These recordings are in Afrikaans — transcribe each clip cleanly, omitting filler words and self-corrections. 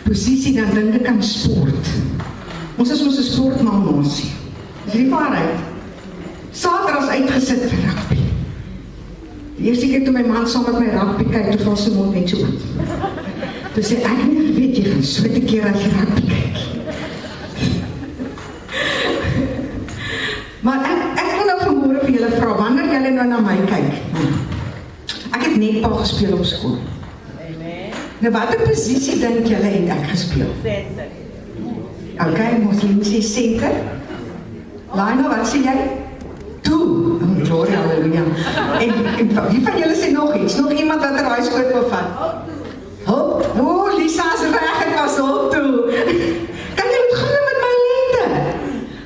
posisie, dan dink ek aan sport. Ons is ons 'n sportmalnasie. Dis die waarheid. Saterdags uitgesit vir rugby. Die eerste keer toe my man saam met my rugby kyk, toe val sy mond net so oop. Toe sê ek nie, weet jy, gaan so 'n keer as jy rugby kyk. Maar ek wil nou vanmôre vir julle vra, wanneer julle nou na my kyk. Ek het netbal gespeel op skool. Nou watter posisie dink julle het ek gespeel? Center. Okay, moslim sê center. Laina, wat sê jy? Toe. Oh, gloria, halleluja. En wie van julle sê nog iets? Nog iemand wat er huis skoot wil vat? Hop. Oh, Lisa is reg, ek was hop toe. Kan jy het glo met my lente?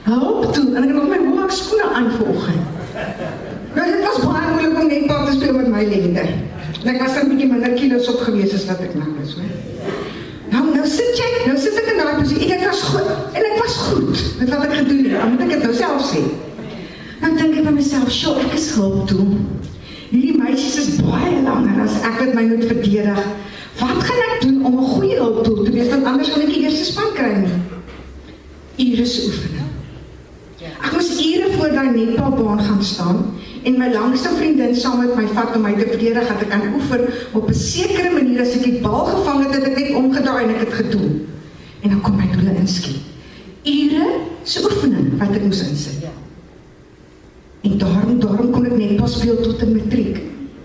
Hop toe. En ek het nog my hoog skoene aan vanoggend. Nou, dit was baie moeilik om netbal te speel met my lente. En ek was er 'n bietjie minder kilos op gewees as wat ek nou is, hoor. Nou sit ek in daai posisie, en ek was goed, met wat ek gedoen het, dan moet ek het nou self sê. Dan dink ek by myself, sjoe, ek is hulp toe. Hierdie meisies is baie langer as ek wat my moet verdedig. Wat gaan ek doen om 'n goeie hulp toe te wees, want anders gaan ek die eerste span kry nie. Ure se oefening. Ek moes ure voor daai netbalbaan gaan staan, en my langste vriendin saam met my vat om my te verdedig, dat ek kan oefen op 'n sekere manier, as ek die bal gevang het, het ek net omgedraai en ek het gedoen. En dan kom my doele inskiet. Ure se oefening wat ek moes insit. En daarom kon ek netbal speel tot 'n matriek.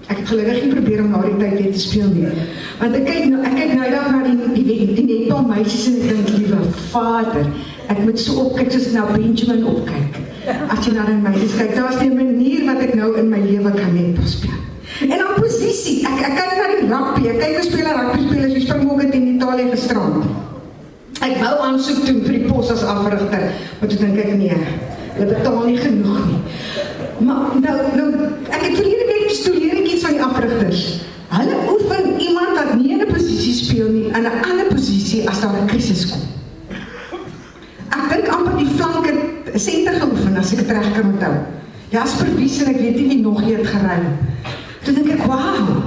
Ek het gelukkig nie probeer om na die tyd weer te speel nie. Want ek kyk nou dag na die netbal meisies en ek dink, liewe Vader, ek moet so opkyk soos ek nou Benjamin opkyk. As jy na die meisies kyk, daar is die manier wat ek nou in my lewe kan netbal speel. En dan posisie, ek kyk na die rugby, ek kyk hoe speel 'n rugby-spelers, wie Springbok het in Italië gestrand. Ek wou aansoek doen vir die pos as afrigter, maar toe dink ek, nee, hulle betaal nie genoeg nie. Maar nou ek het verlede week gestudeer ek iets van die afrigters. Hulle oefen iemand wat nie in 'n posisie speel nie, in 'n ander posisie as daar 'n krisis kom. Ek dink amper die flanke senter geoefen, as ek het reg kan onthou. Jasper Wies en ek weet nie wie nog hier het geruim. Toe dink ek, wauw,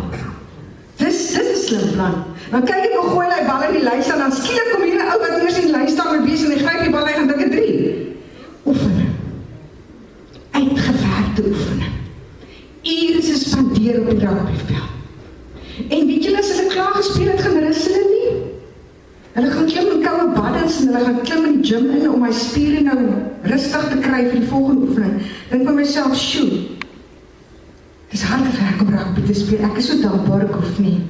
dis 'n slim plan. Dan kyk ek hoe gooi hy bal in die lys en dan skielik kom hier 'n ou wat eers in die lys staan met wees en hy gryp die bal, hy gaan dink 'n 3. Oefening. Uitgewerkte oefening. Ure se spandeer op die rugbyveld. En weet julle, as hulle klaar gespeel het, gaan rus hulle nie. Hulle gaan klim in koue baddens en hulle gaan klim in die gym in om my spiere nou rustig te kry vir die volgende oefening. Dink by myself, sjoe, dis harde werk om rugby te speel. Ek is so dankbaar ek hoef nie.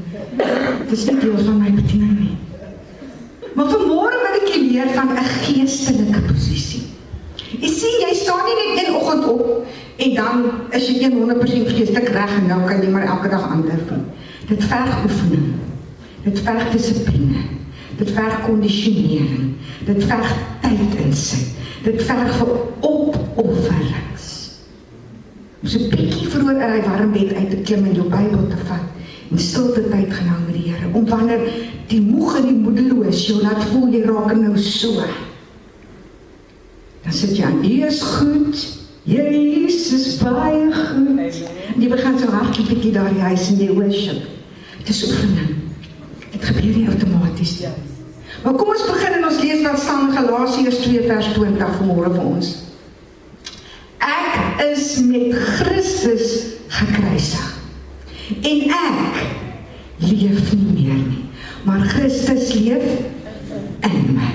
Dis nie deel van my bediening nie. Maar vanmôre wil ek julle leer van 'n geestelike posisie. Jy sien, jy staan nie net een oggend op en dan is jy 100% geestelik reg en nou kan jy maar elke dag ander doen. Dit verg oefening. Dit verg dissipline. Dit verg kondisionering. Dit verg tyd insit. Dit verg vir opofferings. Om so 'n bietjie vroeër uit die warm bed uit te klim en jou Bybel te vat en stilte tyd gaan hou met die Here. Om wanneer die moeg en die moedeloos jou laat voel jy raak nou so. Dan sit jy aan, jy is goed, Jesus is baie goed. En jy begin so hardlik bietjie daar die huis in die worship. Het is oefening. Dit gebeur nie outomaties. Maar kom ons begin en ons lees wat staan in Galasiërs 2 vers 20 vanmôre vir ons. Ek is met Christus gekruisig. En ek leef nie meer nie, maar Christus leef in my.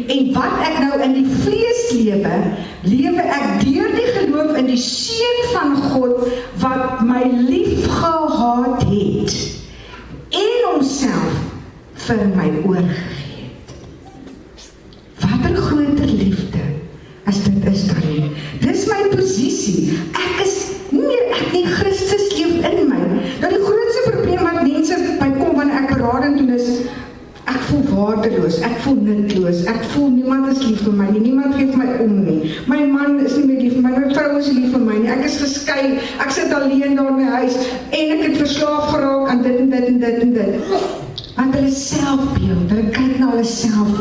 En wat ek nou in die vlees lewe ek deur die geloof in die Seun van God, wat my lief gehad het, en homself vir my oorgegee het. Wat 'n groter liefde, as dit is dan nie. Dis my posisie, ek nie, Christus leef in my. Nou die grootste probleem wat mense by kom wanneer ek berading doen is, ek voel waardeloos, ek voel nutloos, ek voel niemand is lief vir my nie, niemand geef my om nie. My man is nie meer lief vir my, my vrou is nie lief vir my nie, ek is geskei, ek sit alleen daar in my huis, en ek het verslaaf geraak aan dit en dit en dit en dit. Want hulle selfbeeld, hulle kyk na hulle self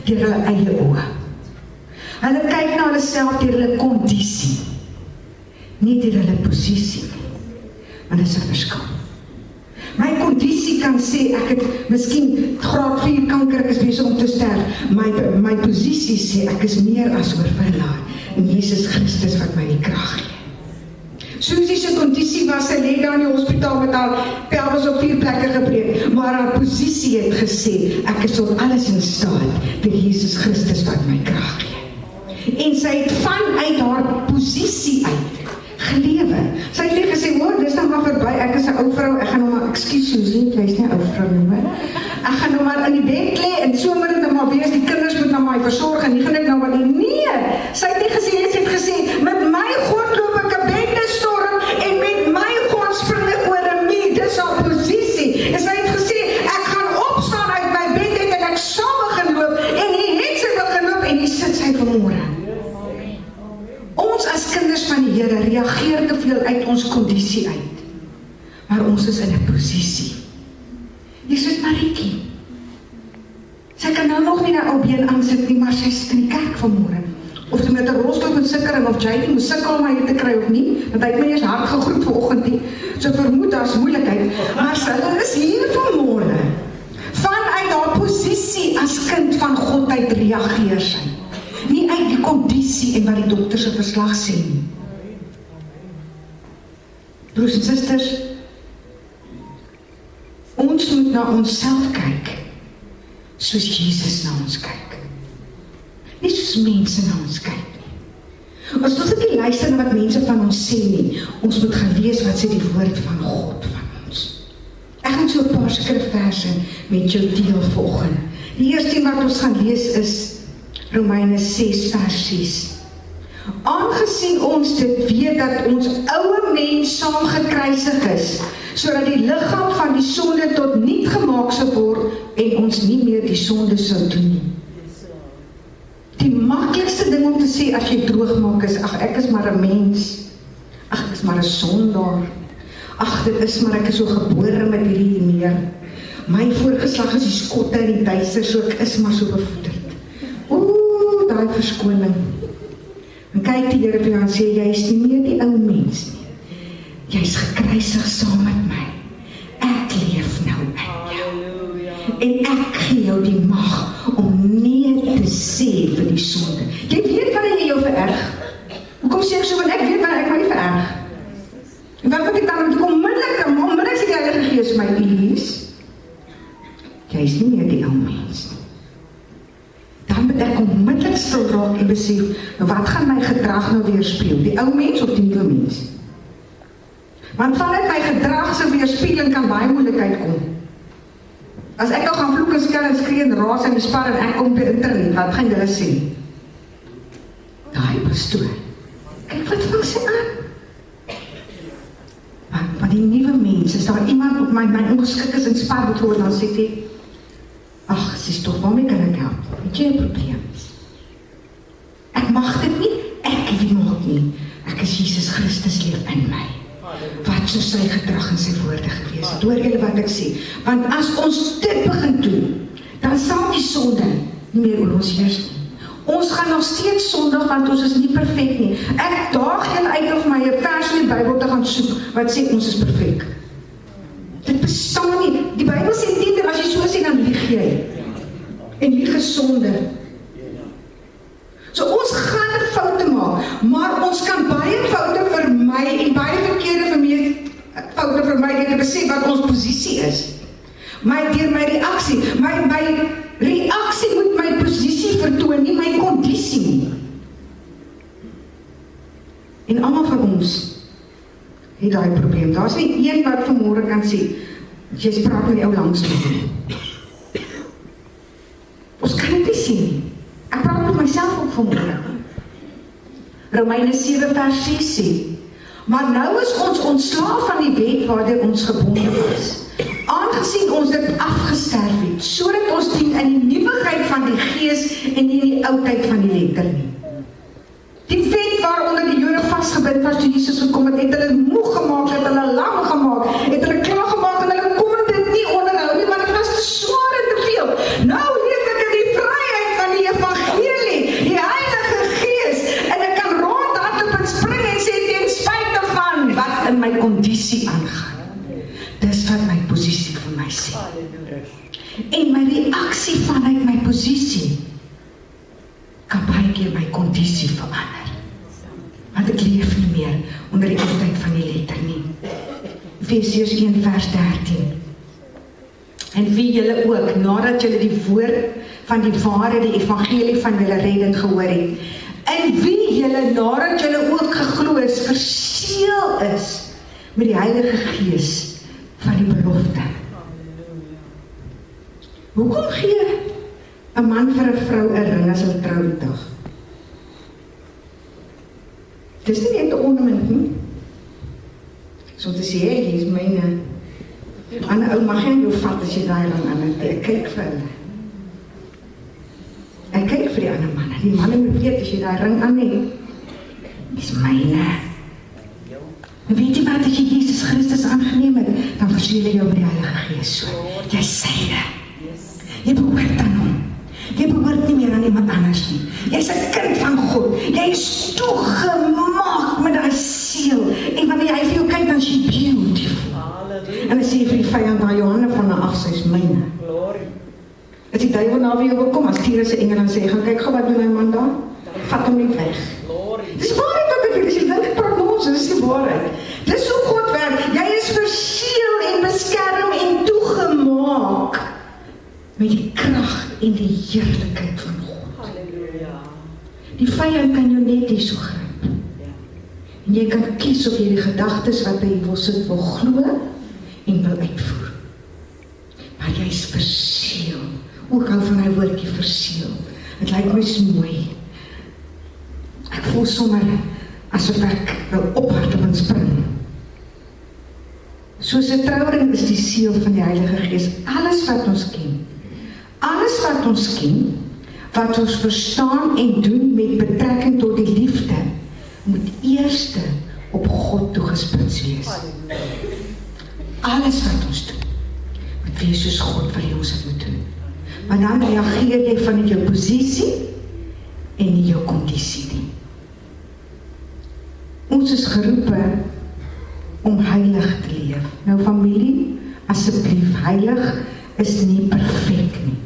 deur hulle eie oë. Hulle kyk na hulle self deur hulle kondisie, nie deur hulle posisie nie. Want dit is 'n verskil. My kondisie kan sê, ek het miskien graad 4 kanker, ek is besig om te sterf. My posisie sê, ek is meer as oorwinnaar. En Jesus Christus wat my die krag gee. Susie se kondisie was, sy lê daar in die hospitaal met haar pelvis op 4 plekke gebreek, maar haar posisie het gesê, ek is tot alles in staat, deur Jesus Christus wat my krag gee. En sy het vanuit haar posisie uit gelewe. Sy het nie gesê, hoor, dis nou maar verby, ek is 'n ou vrou, ek gaan nou maar, ekskuus Susie, jy is nie 'n ou vrou nie, maar ek gaan nou maar in die bed lê, en so moet dit nou maar wees, die kinders moet nou maar versorg, en die gaan ek nou maar nie, nee, sy het nie gesê, sy het gesê, met my God loop ek 'n bendestorm, en met my God spring ek oor 'n muur, dis haar posisie, en sy het gesê, ek gaan opstaan uit my bed uit, en ek sal begin loop, en hier het sy begin loop, en hier sit sy vanmôre. Ons as kinders van die Here reageer te veel uit ons kondisie uit. Maar ons is in 'n posisie. Hier sit Marietjie. Sy kan nou nog nie na albeen aansit nie, maar sy sit in die kerk vanmôre. Of sy met 'n rolstoel moet sukkel, of JD moet sukkel om my te kry of nie, want hy het my eers hard gegroet vanoggend nie. So vermoed daar's moeilikheid, maar sy is hier vanmôre. Vanuit haar posisie as kind van God uit reageer sy. Nie uit die kondisie en wat die dokter se verslag sê nie. Broers en susters, ons moet na onsself kyk, soos Jesus na ons kyk. Nie soos mense na ons kyk nie. Ons moet nie luister na wat mense van ons sê nie. Ons moet gaan lees wat sê die woord van God van ons. Ek gaan so 'n paar skrifverse met jou deel vanoggend. Die eerste wat ons gaan lees is Romeine 6 vers 6. Aangesien ons dit weet dat ons ouwe mens saam gekruisig is, sodat die liggaam van die sonde tot niet gemaak sal word en ons nie meer die sonde sal doen nie. Die maklikste ding om te sê as jy droog maak is, ag ek is maar 'n mens, ag ek is maar 'n sondaar, ag dit is maar ek is so gebore met hierdie meer. My voorgeslag is die Skotte en die Duitsers, so ek is maar so bevoederd. Daai verskoning. En kyk die Here vir jou en sê, jy is nie meer die ou mens nie. Jy is gekruisig saam met my. Ek leef nou in jou. En ek gee jou die mag om nee te sê vir die sonde. Jy weet wanneer jy jou vererg. Hoekom sê ek so, want ek weet wanneer ek my vererg. En wat moet ek dan om onmiddellik sê die Heilige Gees my Elise, jy is nie meer die ou mens nie. Dan moet ek onmiddellik stil raak en besef, wat gaan my gedrag nou weerspieël? Die ou mens of die nuwe mens? Want vanuit my gedrag se weerspieëling kan baie moeilikheid kom. As ek nou gaan vloek en skel en skree en raas en spar en ek kom by internet, wat gaan julle sê? Daai pastoor, kyk wat vang sy aan. Maar die nuwe mens, as daar iemand op my ongeskik is en spar word, dan sê jy, ag, sies toch, waarmee kan ek help? Het jy 'n probleem? Ek mag dit nie, ek wie maak nie. Ek is Jesus Christus leef in my. Wat so sy gedrag en sy woorde gewees het. Hoor julle wat ek sê? Want as ons dit begin doen, dan sal die sonde nie meer oor ons heers nie. Ons gaan nog steeds sondig, want ons is nie perfek nie. Ek daag julle uit of my 'n vers in die Bybel te gaan soek, wat sê ons is perfek. Dit bestaan nie. Die Bybel sê nie, as jy so sê, dan lieg jy. En lieg is sonde. So ons gaan foute maak, maar ons kan baie foute vermy en baie verkeerde foute vermy deur te besef wat ons posisie is. Deur my reaksie. My reaksie moet my posisie vertoon, nie my kondisie nie. En almal van ons het daai probleem. Daar's nie een wat vanmôre kan sê, jy praat met die ou langs my. Ons kan dit nie sien nie. Ek praat met myself ook vanmôre. Romeine 7 vers 6 sê, maar nou is ons ontslaaf van die wet waardeur ons gebonde was. Aangesien ons dit afgesterf het, sodat ons dien in die nuwigheid van die gees en nie in die oudheid van die letter nie. Die wet waaronder die Jode vasgebind was toe Jesus gekom het, het hulle moeg gemaak, het hulle lam gemaak, het hulle klaar gemaak en hulle kon dit nie onderhou nie, want dit was te swaar en te veel. Nou leef ek in die vryheid van die evangelie, die Heilige Gees, en ek kan rondhardloop en spring en sê ten spyte van wat in my kondisie aangaan. Dis wat my posisie van En my reaksie vanuit my posisie kan baie keer my kondisie verander. Want ek leef nie meer onder die invloed van die letter nie. Efesiërs 1 vers 13. En wie julle ook, nadat julle die woord van die ware, die evangelie van julle redding gehoor het, en wie julle nadat julle ook geglo is, verseël is met die Heilige Gees van die belofte. Hoekom gee 'n man vir 'n vrou 'n ring as hulle trou die dag? Dis nie net 'n ornament nie. So te sê, hier is myne. Ander ou mag jy jou vat as jy daai ring aan het. Ek kyk vir hulle. Ek kyk vir die ander manne. Die manne moet weet as jy daai ring aan het, dis myne. En weet jy wat, as jy Jesus Christus aangeneem het, dan verseël jy jou met die Heilige Gees so. Jy syne. Jy behoort aan hom. Jy behoort nie meer aan iemand anders nie. Jy's 'n kind van God. Jy is toegemaak met daai seël. En wanneer hy vir jou kyk, dan is jy beautiful. En as jy vir die vyand na Johannes van af, sy is myne. As die duivel na wie jou kom, as Tyrus se engel dan sê, gaan kyk gou wat doen my man daar. Vat hom net weg. Dis waarheid wat ek weet, as jy dink ek praat ons, dis die waarheid. Dis hoe God werk. Jy is verseël en beskerm en toegemaak met die krag en die heerlikheid van God. Halleluja. Die vyand kan jou net hier so gryp. En jy kan kies of jy die gedagtes wat by jou wil sit, wil glo en wil uitvoer. Maar jy is verseël. Ook al van hy woordjie verseël. Het lyk my so mooi. Ek voel sommer asof ek wil ophardop en spring. Soos 'n trouring is die seël van die Heilige Gees. Alles wat ons ken, wat ons verstaan en doen met betrekking tot die liefde, moet eerste op God toegespits wees. Alles wat ons doen, moet wees soos God wil ons het moet doen. Maar dan reageer jy vanuit jou posisie en nie jou kondisie nie. Ons is geroepe om heilig te leef. Nou familie, asseblief, heilig is nie perfek nie.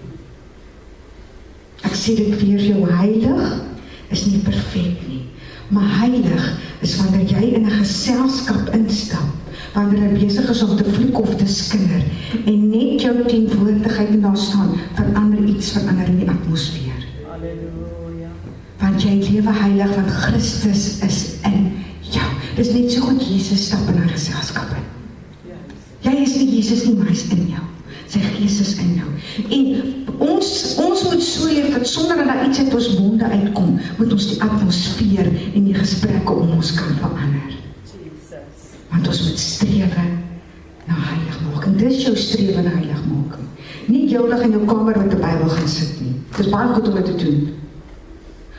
Ek sê dit weer, jou heilig is nie perfek nie. Maar heilig is wanneer jy in 'n geselskap instap, wanneer hy besig is om te vloek of te skinder, en net jou teenwoordigheid en daar staan, verander in die atmosfeer. Halleluja. Want jy lewe heilig, want Christus is in jou. Dis net so goed Jesus stap in 'n geselskap in. Jy is nie Jesus nie, maar hy is in jou. Sy Gees is in jou. En ons moet so leef, dat sonder dat daar iets uit ons monde uitkom, moet ons die atmosfeer en die gesprekke om ons kan verander. Want ons moet strewe na heiligmaking. Dis jou strewe na heiligmaking. Nie joudag in jou kamer met die Bybel gaan sit nie. Dit is baie goed om dit te doen.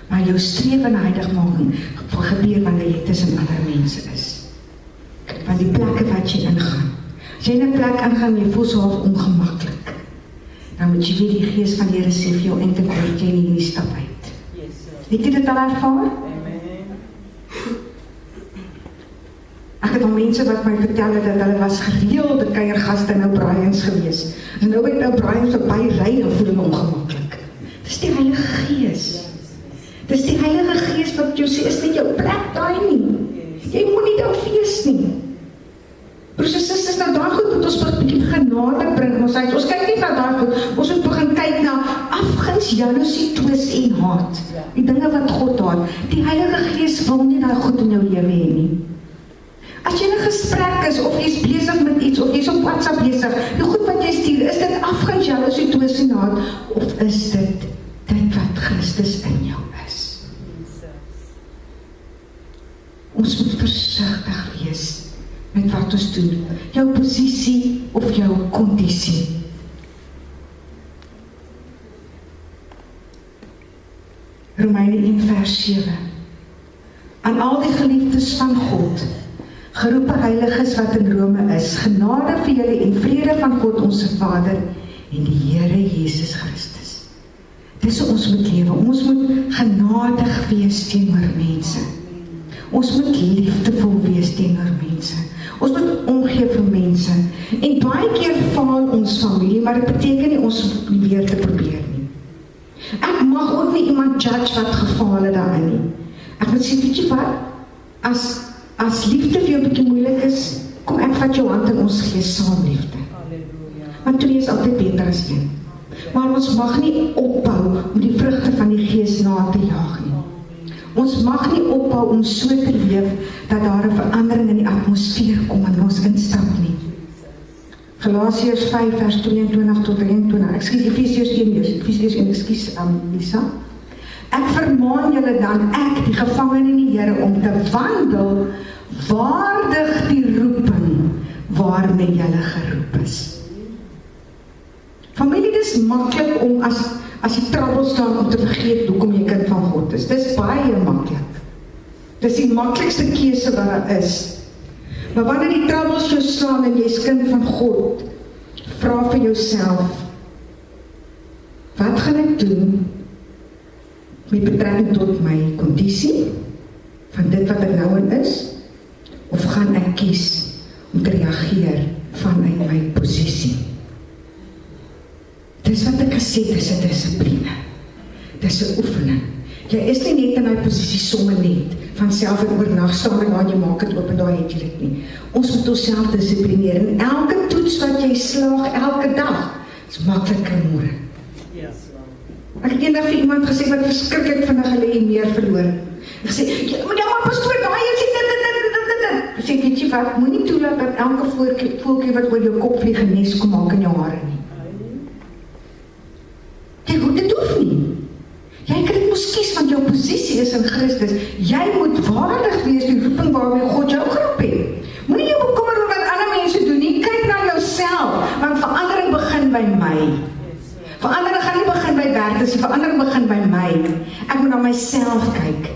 Maar jou strewe na heiligmaking gebeur wanneer jy tussen ander mense is. Want die plekke wat jy ingaan, as jy in 'n plek ingaan, jy voel so half ongemaklik, dan moet jy weet die Gees van die Here sê vir jou en te kort jy nie in die stap uit. Het jy dit al ervaar? Ek het al mense wat my vertel het, dat hulle was gereelde kuiergaste in O'Brien's gewees. En nou het O'Brien's verby ry en voel hom ongemaklik. Dis die Heilige Gees. Dis die Heilige Gees wat jou sê, is nie jou plek daai nie. Jy moet nie daar fees nie. Broers en susters, nou daai goed moet ons begin genade bring. Ons kyk nie na daai goed, ons moet begin kyk na afguns, jaloesie, twis en haat. Die dinge wat God haat. Die Heilige Gees wil nie daai goed in jou lewe hê nie. As jy in 'n gesprek is, of jy's besig met iets, of jy's op WhatsApp besig, die goed wat jy stuur, is dit afguns, jaloesie, twis en haat, of is dit wat Christus in jou is? Ons moet versigtig wees met wat ons doen, jou posisie of jou kondisie. Romeine 1 vers 7. Aan al die geliefdes van God, geroepe heiliges wat in Rome is, genade vir julle en vrede van God ons Vader en die Here Jesus Christus. Dis hoe ons moet lewe. Ons moet genadig wees teenoor mense. Ons moet liefdevol wees teenoor mense. Ons moet omgee vir mense. En baie keer faal ons familie, maar dit beteken nie ons hoef nie weer te probeer nie. Ek mag ook nie iemand judge wat gefaal het daarin nie. Ek moet sê, weet jy wat? As liefde vir jou 'n bietjie moeilik is, kom ek vat jou hand en ons gee saam liefde. Want 2 is altyd beter as 1. Maar ons mag nie ophou om die vrugte van die Gees na te jaag nie. Ons mag nie ophou om so te leef dat daar 'n verandering in die atmosfeer kom en ons instap nie. Galasiërs 5 vers 22 tot 23. Efesiërs 1, ekskuus Lisa. Ek vermaan julle dan, ek die gevangene in die Here, om te wandel waardig die roeping waarmee julle geroep is. Familie, dis maklik om as die trouble staan om te vergeet hoekom jy kind van God is. Dis baie maklik. Dis die maklikste keuse wat daar is. Maar wanneer die troubles jou slaan en jy is kind van God, vra vir jouself, wat gaan ek doen met betrekking tot my kondisie, van dit wat ek nou in is, of gaan ek kies om te reageer vanuit my posisie? Dis wat ek gesê, dis 'n dissipline. Dis 'n oefening. Jy is nie net in my posisie sommer net, van self en oornag staan en waar jy maak het oop en daar het jy dit nie. Ons moet onsself dissiplineer en elke toets wat jy slaag, elke dag, is makliker môre. Ek het eendag vir iemand gesê wat verskriklik vinnig hulle meer verloor. Ek sê, ja maar pastoor, daai het sê dit. Ek sê, weet jy wat, moenie toelaat dat elke voeltjie wat oor jou kop vlieg 'n nes kom maak in jou hare nie. Dit hoef nie. Jy kan dit mos kies, want jou posisie is in Christus. Jy moet waardig wees die roeping waarmee God jou geroep het. Moenie jou bekommer oor wat ander mense doen nie. Kyk na jouself, want verandering begin by my. Verandering gaan nie begin by Bertus, verandering begin by my. Ek moet na myself kyk.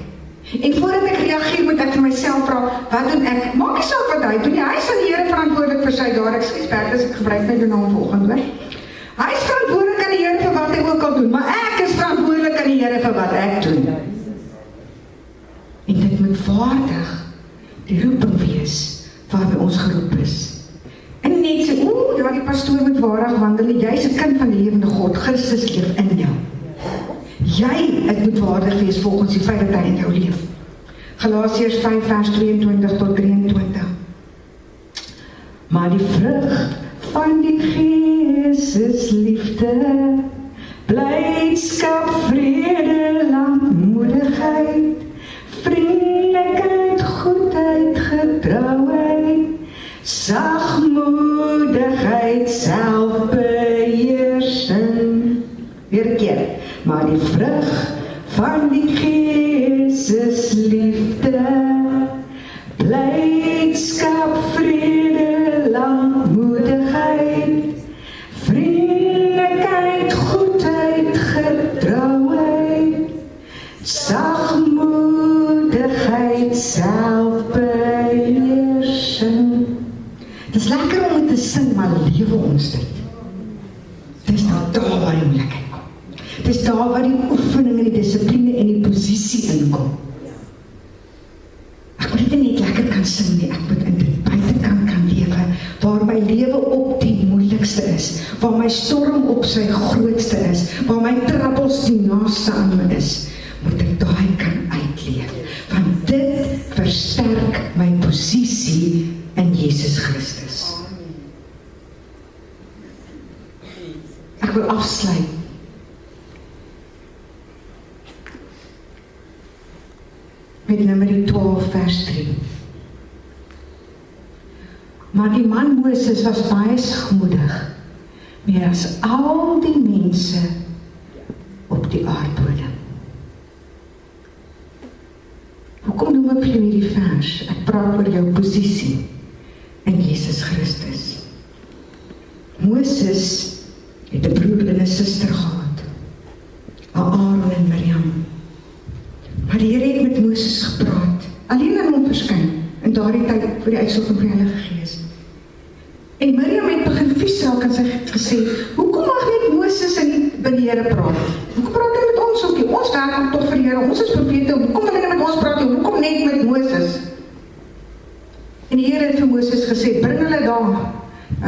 En voordat ek reageer, moet ek vir myself vra, wat doen ek? Maak nie saak wat hy doen nie. Hy is aan die Here verantwoordelik vir sy daar. Ekskuus Bertus, ek gebruik my naam vanoggend hoor. Hy is verantwoordelik aan die Here vir wat hy ook al doen, maar ek is verantwoordelik aan die Here vir wat ek doen. En dit moet waardig die roeping wees waarby ons geroep is. En net sê, ja, die pastoor moet waardig wandel, jy is 'n kind van die lewende God, Christus leef in jou. Jy, het moet waardig wees volgens die feit dat hy in jou leef. Galasiërs 5 vers 22 tot 23. Maar die vrug van die Gees is liefde, blydskap, vrede, lankmoedigheid, vriendelikheid, goedheid, getrouheid, sagmoedigheid, selfbeheersing. Weer 'n keer. Maar die vrug van die Gees is liefde, blydskap, vrede, lankmoedigheid, vriendelikheid, goedheid, getrouheid, sagmoedigheid, selfbeheersing. Dit is lekker om te sing, maar lewe ons dit. Dit is nou daar waar die moeilikheid kom. Dit is daar waar die oefening en die dissipline en die posisie inkom. Ek moet dit net lekker kan sing nie, ek moet in die buitekant kan lewe, waar my lewe op die moeilikste is, waar my storm op sy grootste is, waar my troubles die naaste aan my is, moet ek daai kan uitleef, want dit versterk my posisie in Jesus Christus. Ek wil afsluit. Met Numeri 12 vers 3. Maar die man Moses was baie sagmoedig, meer as al die mense op die aardbodem. Hoekom noem ek vir jou hierdie vers? Ek praat oor jou posisie in Jesus Christus. Moses het 'n broer en 'n suster gehad, Aaron en Miriam. Maar die Here het met Moses gepraat, alleen aan hom verskyn, in daardie tyd vir die uitsorting van die Heilige Gees. En Miriam het begin vies raak en sy het gesê, hoekom mag net Moses en by die Here praat? Hoekom praat hy met ons ook nie? Ons werk tog vir die Here, ons is profete, hoekom wil hy met ons praat nie? Hoekom net met Moses? En die Here het vir Moses gesê,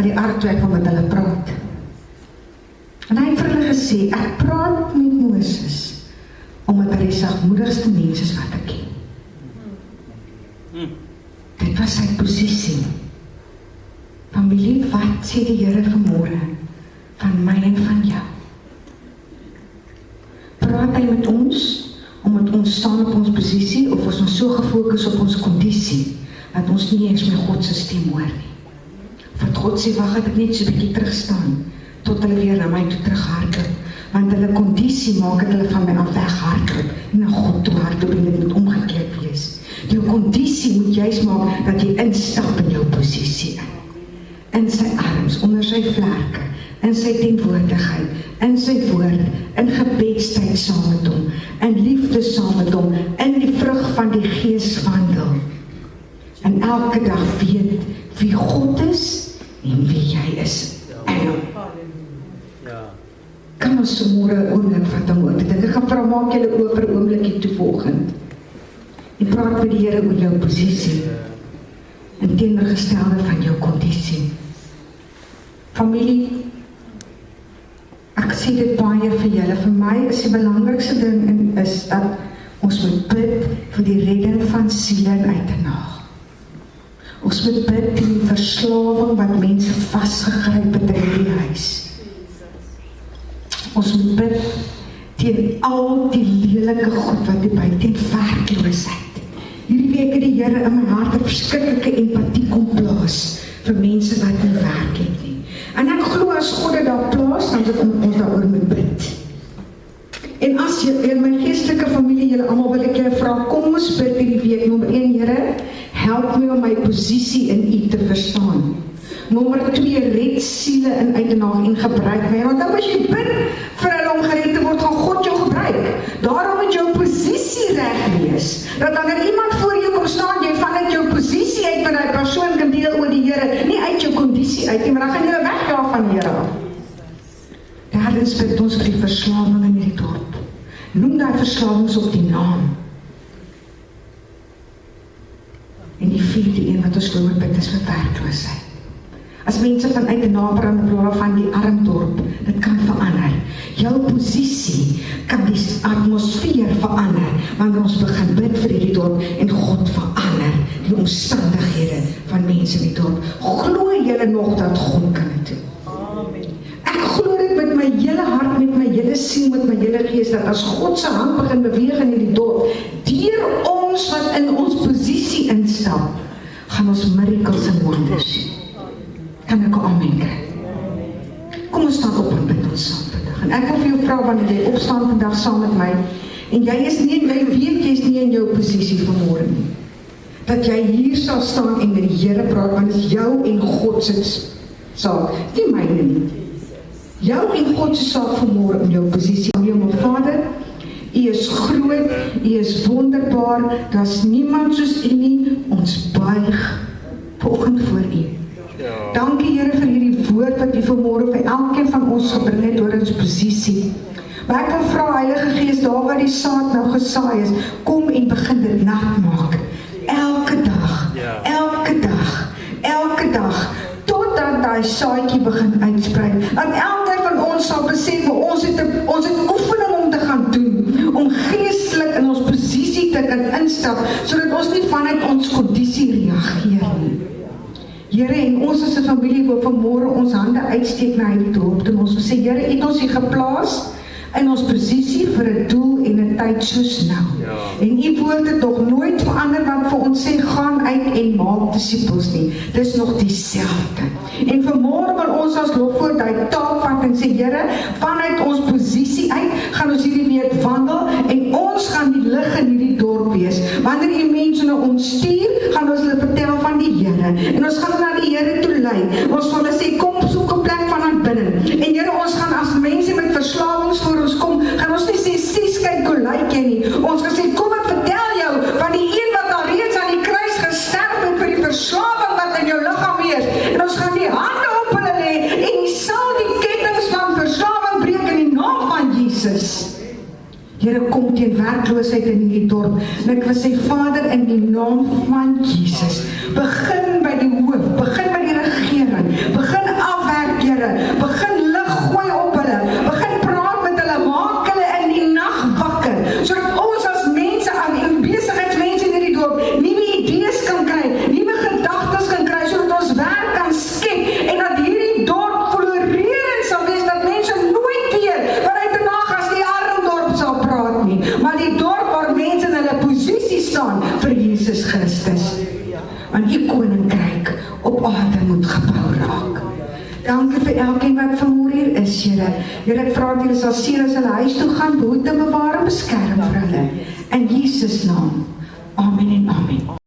die ark toe ek van wat hulle praat. En hy het vir hulle gesê, ek praat met Moses, omdat hy die sagmoedigste mens is wat ek ken. Dit was sy posisie. Familie, wat sê die Here vanmôre van my en van jou? Praat hy met ons, omdat ons staan op ons posisie, of is ons so gefokus op ons kondisie, dat ons nie eens met God se stem hoor nie. Want God sê, wag, ek net so 'n bietjie terugstaan, tot hulle weer na my toe terughardloop, want hulle kondisie maak het hulle van my af weghardloop, en na God toe hardloop, en dit moet omgekeerd wees. Jou kondisie moet juist maak, dat jy instap in jou posisie in sy arms, onder sy vlerke, in sy teenwoordigheid, in sy woord, in gebedstyd saam met hom, in liefde saam met hom, in die vrug van die Gees wandel. En elke dag weet wie God is en wie jy is. Kan ons so môre 'n oomblik vat om oor te dink. Ek gaan vra, maak julle oop vir 'n oomblikie toe volgend. En praat met die Here oor jou posisie, en teenoorgestelde van jou kondisie. Familie, ek sê dit baie vir julle. Vir my is die belangrikste ding is dat ons moet bid vir die redding van siele in Uitenhage. Ons moet bid teen die verslawing wat mense vasgegryp het in die huis. Ons moet bid teen al die lelike goed wat die buite, teen werkloosheid. Hierdie week het die Here in my hart 'n verskriklike empatie kom plaas vir mense wat nie werk het nie. En ek glo as God dit daar plaas, dan moet ons daaroor moet bid. En as jy in my geestelike familie, julle almal wil ek julle vra, kom ons bid hierdie week. Nommer 1, Here, help my om my posisie in U te verstaan. Nommer 2, red siele in Uitenhage en gebruik my. Want as jy bid vir hulle om gered te word, gaan God jou gebruik. Daarom moet jou posisie reg wees. Dat wanneer iemand voor jou kom staan, jy vanuit jou posisie uit met die persoon kan deel oor die Here, nie uit jou kondisie uit nie, maar dan gaan jy weg daar van die Here af. Derdens bid ons vir die verslawing in hierdie dorp. Noem daai verslawings op die naam. En die vierde een wat ons wil bid is vir werkloosheid. As mense vanuit die nabrandblaar van die armdorp, dit kan verander. Jou posisie kan die atmosfeer verander, wanneer ons begin bid vir hierdie dorp en God verander die omstandighede van mense in die dorp. Glo julle nog dat God kan dit doen? Ek glo dit met my hele hart, met my hele siel, met my hele gees, dat as God se hand begin beweeg in hierdie dorp, deur ons wat in ons posisie instap, gaan ons miracles en wonders sien. Kan ek 'n amen kry? Kom ons staan op en bid ons saam vandag. En ek wil vir jou vra, wanneer jy opstaan vandag saam met my, en jy is nie, jy weet jy is nie in jou posisie vanmôre nie, dat jy hier sal staan en met die Here praat, want dit is jou en God se saak, nie myne nie. Jou en God se saak vanmôre in jou posisie. My Vader, U is groot, U is wonderbaar, daar's niemand soos U nie, ons buig vanoggend voor U. Dankie Here vir hierdie woord wat U vanmôre vir elkeen van ons gebring het oor ons posisie. Maar ek wil vra, Heilige Gees, daar waar die saad nou gesaai is, kom en begin dit nat maak. Elke dag, elke dag, elke dag, totdat daai saadjie begin uitsprei. En elkeen van ons sal besef, ons het oefening om te gaan doen, om geestelik in ons posisie te kan instap, sodat ons nie vanuit ons kondisie reageer nie. Here, en ons as 'n familie wil vanmôre ons hande uitsteek na hierdie dorp, en ons wil sê, Here, U het ons hier geplaas in ons posisie vir 'n doel en 'n tyd soos nou. En U woord het nog nooit verander wat vir ons sê, gaan uit en maak disippels nie. Dis nog dieselfde. En vanmôre wil ons as lofwoord daai taak vat en sê, Here, vanuit ons posisie uit, gaan ons hierdie week wandel, en ons gaan die lig in hierdie dorp wees. Wanneer U mense na ons stuur, gaan ons hulle vertel van die Here. En ons gaan na die Here toe lei. Ons gaan hulle sê, kom soek 'n plek van aanbidding. En Here, ons gaan as mense met verslawings voor ons kom, gaan ons nie sê, sies, kyk hoe lyk jy nie. Ons gaan sê, kom ek vertel jou van die een wat al reeds aan die kruis gesterf het vir die verslawing wat in jou liggaam is. En ons gaan die hande op hulle lê en U sal die kettinge van verslawing breek in die naam van Jesus. Here, kom teen werkloosheid in hierdie dorp. En ek wil sê, Vader, in die naam van Jesus, begin by die hoof, begin by die regering, begin want u koninkryk op aarde moet gebou raak. Dankie vir elkeen wat vanmôre hier is, Here. Here, ek vra dat julle sal sien as hulle huis toe gaan, behoed en bewaar en beskerm vir hulle. In Jesus naam. Amen en amen.